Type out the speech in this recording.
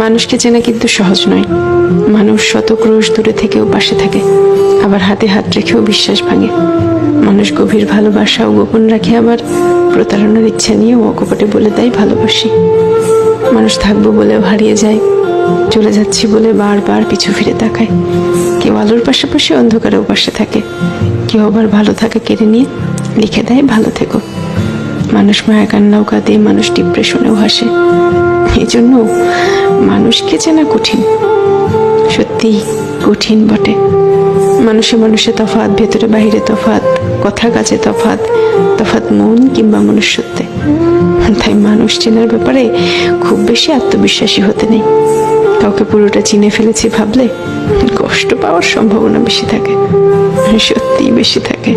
মানুষকে চেনা কিন্তু সহজ নয়। মানুষ শত ক্রোশ দূরে থেকেও পাশে থাকে, আবার হাতে হাত রেখেও বিশ্বাস ভাঙে। মানুষ গভীর ভালোবাসাও গোপন রাখে, আবার প্রতারণার ইচ্ছা নিয়েও অকপটে বলে দেয় ভালোবাসি। মানুষ থাকবো বলেও হারিয়ে যায়, চলে যাচ্ছি বলে বারবার পিছু ফিরে তাকায়। কেউ আলোর পাশাপাশি অন্ধকারেও পাশে থাকে, কেউ আবার ভালো থাকা কেড়ে নিয়ে লিখে দেয় ভালো থেকো। মানুষ মায়া কান্নাও কাঁদে, মানুষ ডিপ্রেশনেও হাসে। এই জন্য মানুষকে চেনা কঠিন, সত্যি কঠিন বটে। মানুষে মানুষে তফাৎ, ভেতরে বাহিরে তফাৎ, কথা কাজে তফাৎ, তফাৎ মন কিংবা মনুষ্যত্বে। তাই মানুষ চেনার ব্যাপারে খুব বেশি আত্মবিশ্বাসী হতে নেই। কাউকে পুরোটা চিনে ফেলেছি ভাবলে কষ্ট পাওয়ার সম্ভাবনা বেশি থাকে, সত্যি বেশি থাকে।